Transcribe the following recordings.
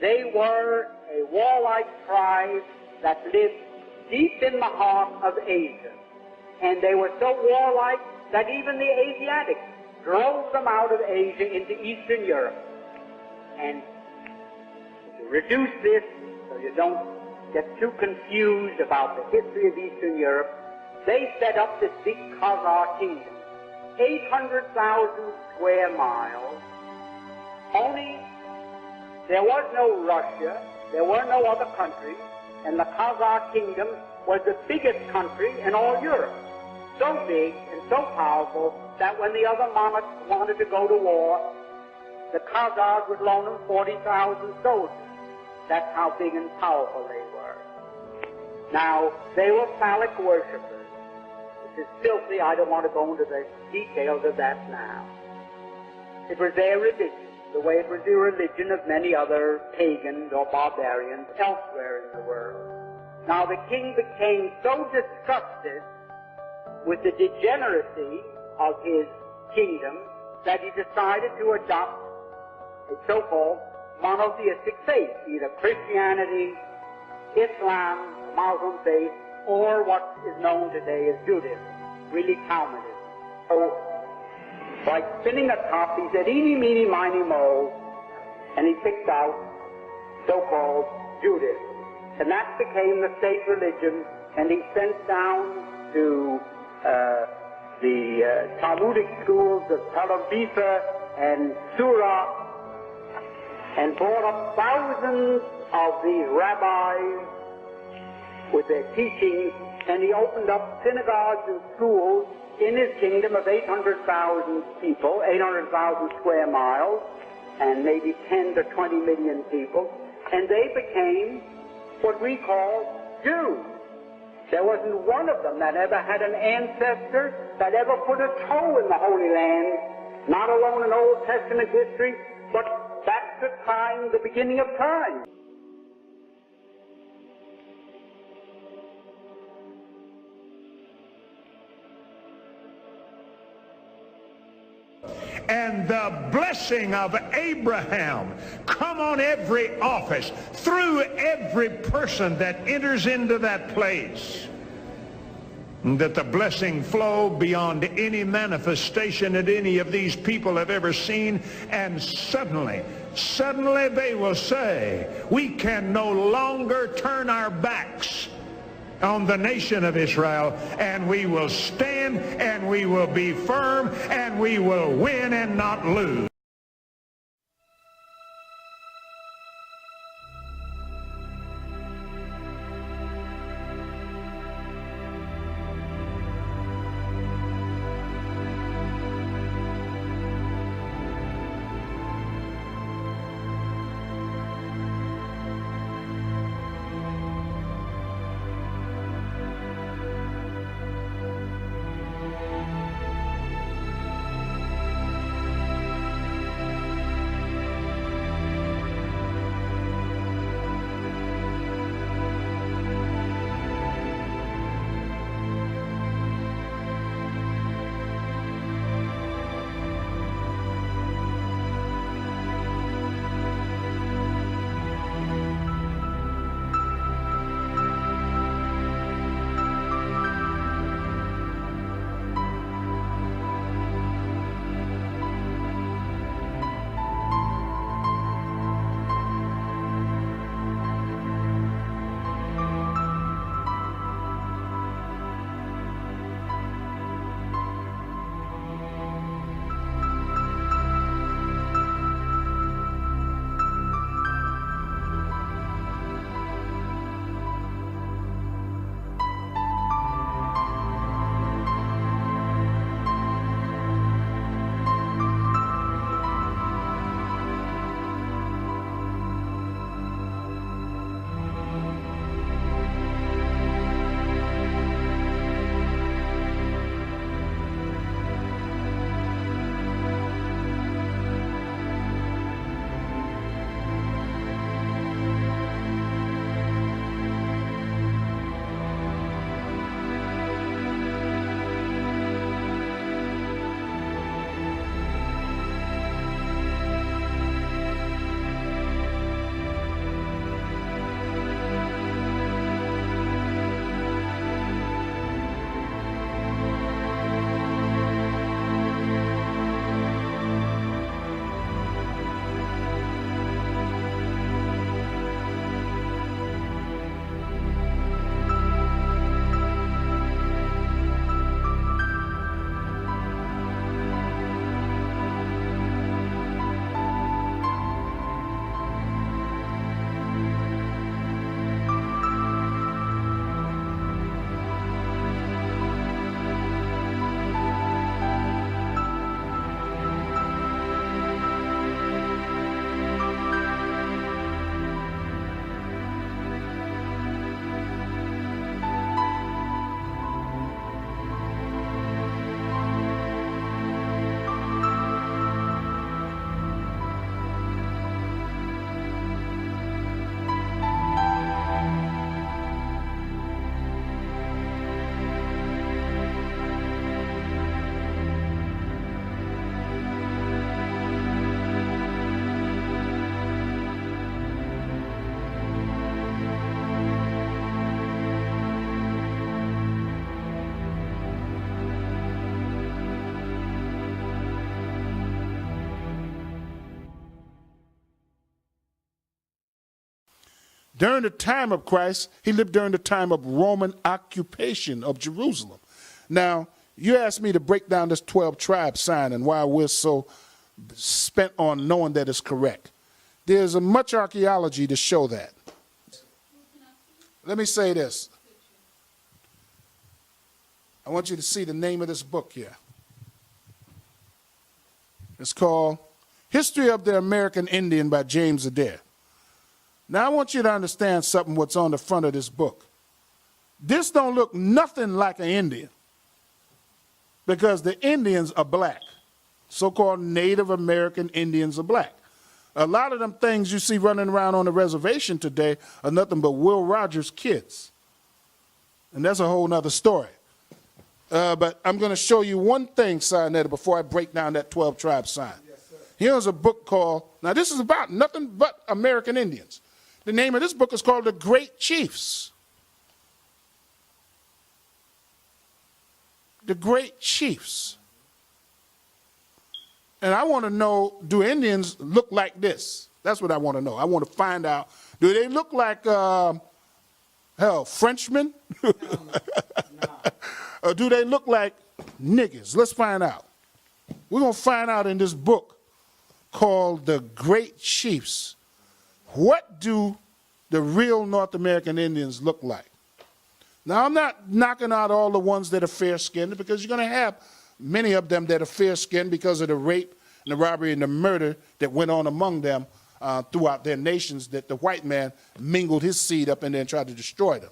They were a warlike tribe that lived deep in the heart of Asia. And they were so warlike that even the Asiatics drove them out of Asia into Eastern Europe. And to reduce this so you don't get too confused about the history of Eastern Europe, they set up this big Khazar kingdom, 800,000 square miles. Only there was no Russia, there were no other countries, and the Khazar kingdom was the biggest country in all Europe. So big and so powerful that when the other monarchs wanted to go to war, the Khazars would loan them 40,000 soldiers. That's how big and powerful they were. Now, they were phallic worshippers, which is filthy. I don't want to go into the details of that now. It was their religion, the way it was the religion of many other pagans or barbarians elsewhere in the world. Now, the king became so disgusted with the degeneracy of his kingdom that he decided to adopt a so-called monotheistic faith, either Christianity, Islam, the Muslim faith, or what is known today as Judaism, really Talmudism. So, like spinning a top, he said, eeny, meeny, miny, mo, and he picked out so-called Judaism. And that became the state religion, and he sent down to the Talmudic schools of Tel Aviv and Surah, and brought up thousands of these rabbis with their teachings, and he opened up synagogues and schools in his kingdom of 800,000 people, 800,000 square miles, and maybe 10 to 20 million people, and they became what we call Jews. There wasn't one of them that ever had an ancestor that ever put a toe in the Holy Land, not alone in Old Testament history, but back to time, the beginning of time. And the blessing of Abraham come on every office, through every person that enters into that place. That the blessing flow beyond any manifestation that any of these people have ever seen. And suddenly they will say, we can no longer turn our backs on the nation of Israel, and we will stand, and we will be firm, and we will win and not lose. During the time of Christ, he lived during the time of Roman occupation of Jerusalem. Now, you asked me to break down this 12 tribe sign and why we're so spent on knowing that it's correct. There's much archaeology to show that. Let me say this. I want you to see the name of this book here. It's called History of the American Indian by James Adair. Now, I want you to understand something what's on the front of this book. This don't look nothing like an Indian because the Indians are black. So-called Native American Indians are black. A lot of them things you see running around on the reservation today are nothing but Will Rogers kids. And that's a whole nother story. But I'm going to show you one thing, Sinetta, before I break down that 12 tribe sign. Yes, sir. Here's a book called, now this is about nothing but American Indians. The name of this book is called The Great Chiefs. The Great Chiefs. And I want to know, do Indians look like this? That's what I want to know. I want to find out, do they look like, Frenchmen? No. Or do they look like niggas? Let's find out. We're going to find out in this book called The Great Chiefs. What do the real North American Indians look like? Now, I'm not knocking out all the ones that are fair-skinned because you're going to have many of them that are fair-skinned because of the rape and the robbery and the murder that went on among them throughout their nations, that the white man mingled his seed up in there and tried to destroy them.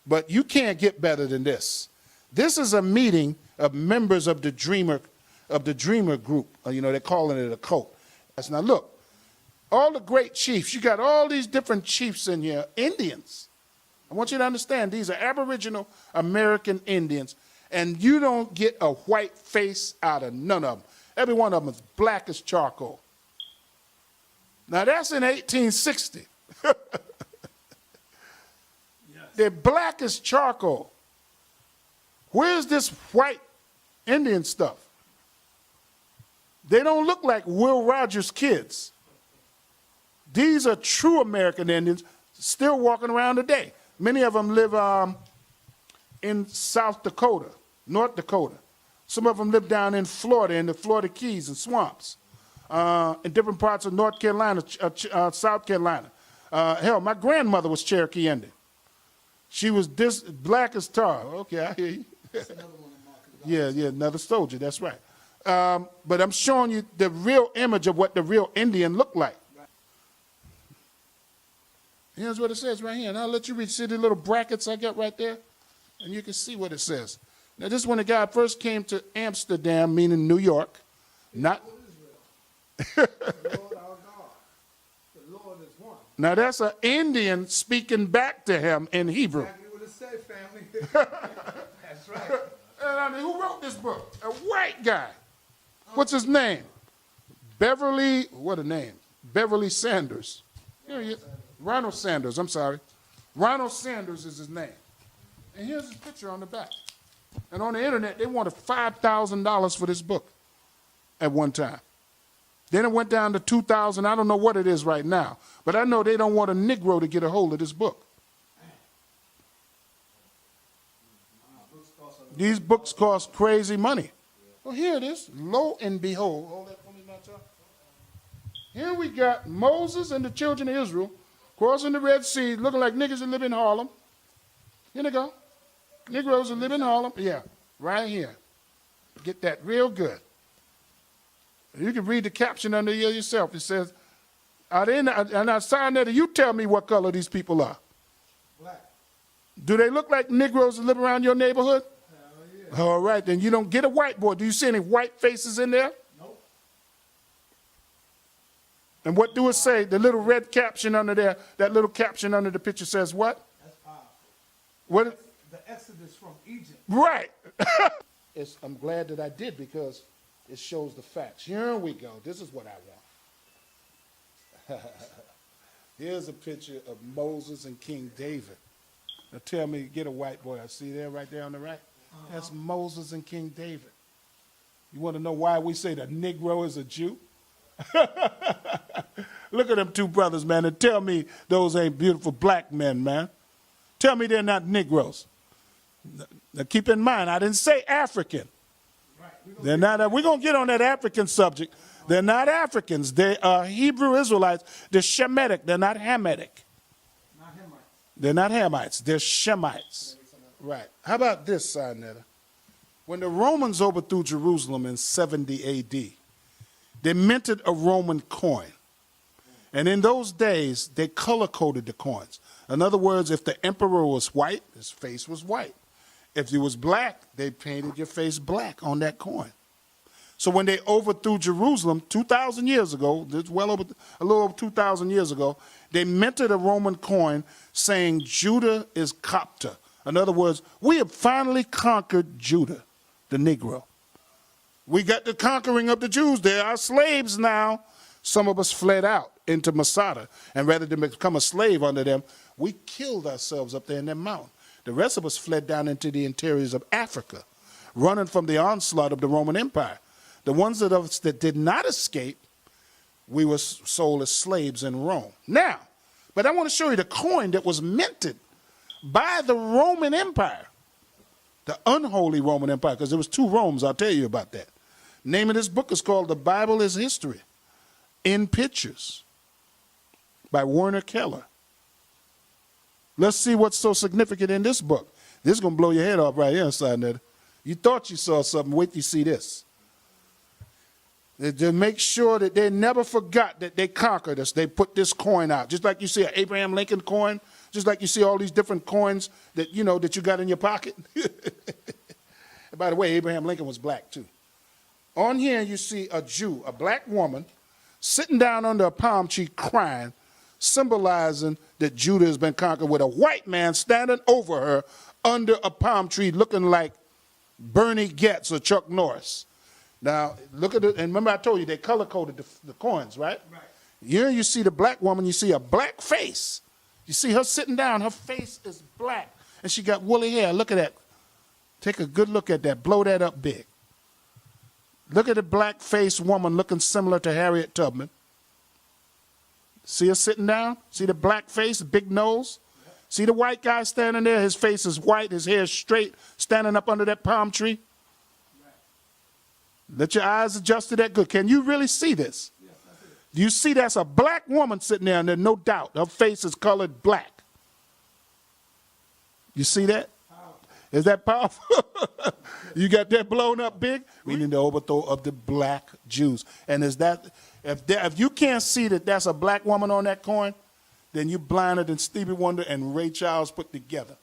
But you can't get better than this. This is a meeting of members of the Dreamer group. They're calling it a cult. Now look, all the great chiefs, you got all these different chiefs in here, Indians. I want you to understand, these are Aboriginal American Indians, and you don't get a white face out of none of them. Every one of them is black as charcoal. Now that's in 1860. Yes. They're black as charcoal. Where's this white Indian stuff? They don't look like Will Rogers kids. These are true American Indians still walking around today. Many of them live in South Dakota, North Dakota. Some of them live down in Florida, in the Florida Keys and swamps, in different parts of North Carolina, South Carolina. Hell, my grandmother was Cherokee Indian. She was this black as tar. Okay, I hear you. That's another one of Marcus. Yeah, another soldier, that's right. But I'm showing you the real image of what the real Indian looked like. Here's what it says right here. And I'll let you read. See the little brackets I got right there? And you can see what it says. Now, this is when the guy first came to Amsterdam, meaning New York. Not. The Lord our God. The Lord is one. Now, that's an Indian speaking back to him in Hebrew. Exactly what it said, family. That's right. And who wrote this book? A white guy. What's his name? Beverly, what a name. Beverly Sanders. Here he is. Ronald Sanders, I'm sorry. Ronald Sanders is his name. And here's his picture on the back. And on the internet, they wanted $5,000 for this book at one time. Then it went down to $2,000. I don't know what it is right now. But I know they don't want a Negro to get a hold of this book. These books cost crazy money. Well, here it is. Lo and behold. Hold that for me, Matter. Here we got Moses and the children of Israel crossing the Red Sea, looking like niggas that live in Harlem. Here they go. Negroes that live in Harlem. Yeah, right here. Get that real good. You can read the caption under here yourself. It says, and I signed that, you tell me what color these people are. Black. Do they look like Negroes that live around your neighborhood? Hell yeah. All right, then you don't get a white boy. Do you see any white faces in there? Nope. And what do it say? The little red caption under there, that little caption under the picture says what? That's powerful. What? The Exodus from Egypt. Right. I'm glad that I did because it shows the facts. Here we go. This is what I want. Here's a picture of Moses and King David. Now tell me, get a white boy. I see there right there on the right. That's Moses and King David. You want to know why we say the Negro is a Jew? Look at them two brothers, man, and tell me those ain't beautiful black men, man. Tell me they're not Negroes. Now keep in mind, I didn't say African. They're not. We're going to get on that African subject. They're not Africans. They are Hebrew Israelites. They're Shemitic. They're not Hamitic. Not Hamites. They're not Hamites. They're Shemites. Right. How about this, Sinetta? When the Romans overthrew Jerusalem in 70 A.D., they minted a Roman coin. And in those days, they color-coded the coins. In other words, if the emperor was white, his face was white. If he was black, they painted your face black on that coin. So when they overthrew Jerusalem 2,000 years ago, a little over 2,000 years ago, they minted a Roman coin saying Judah is Copta. In other words, we have finally conquered Judah, the Negro. We got the conquering of the Jews. They are slaves now. Some of us fled out into Masada, and rather than become a slave under them, we killed ourselves up there in that mountain. The rest of us fled down into the interiors of Africa, running from the onslaught of the Roman Empire. The ones of us that did not escape, we were sold as slaves in Rome. Now, but I want to show you the coin that was minted by the Roman Empire, the unholy Roman Empire, because there was two Romes. I'll tell you about that. Name of this book is called The Bible is History in Pictures by Werner Keller. Let's see what's so significant in this book. This is going to blow your head off right here inside there. You thought you saw something. Wait till you see this. To make sure that they never forgot that they conquered us, they put this coin out. Just like you see an Abraham Lincoln coin, just like you see all these different coins that you know that you got in your pocket. And by the way, Abraham Lincoln was black too. On here you see a Jew, a black woman, sitting down under a palm tree crying, symbolizing that Judah has been conquered, with a white man standing over her under a palm tree looking like Bernie Getz or Chuck Norris. Now, look at it, and remember I told you they color-coded the coins, right? Right. Here you see the black woman, you see a black face. You see her sitting down, her face is black, and she got woolly hair. Look at that. Take a good look at that. Blow that up big. Look at the black-faced woman looking similar to Harriet Tubman. See her sitting down? See the black face, big nose? Yep. See the white guy standing there? His face is white, his hair is straight, standing up under that palm tree? Let your eyes adjust to that good. Can you really see this? Yes, I see. Do you see that's a black woman sitting there, and there's no doubt her face is colored black? You see that? Powerful. Is that powerful? You got that blown up big? We need the overthrow of the black Jews. And is that if you can't see that that's a black woman on that coin, then you blinded than Stevie Wonder and Ray Charles put together.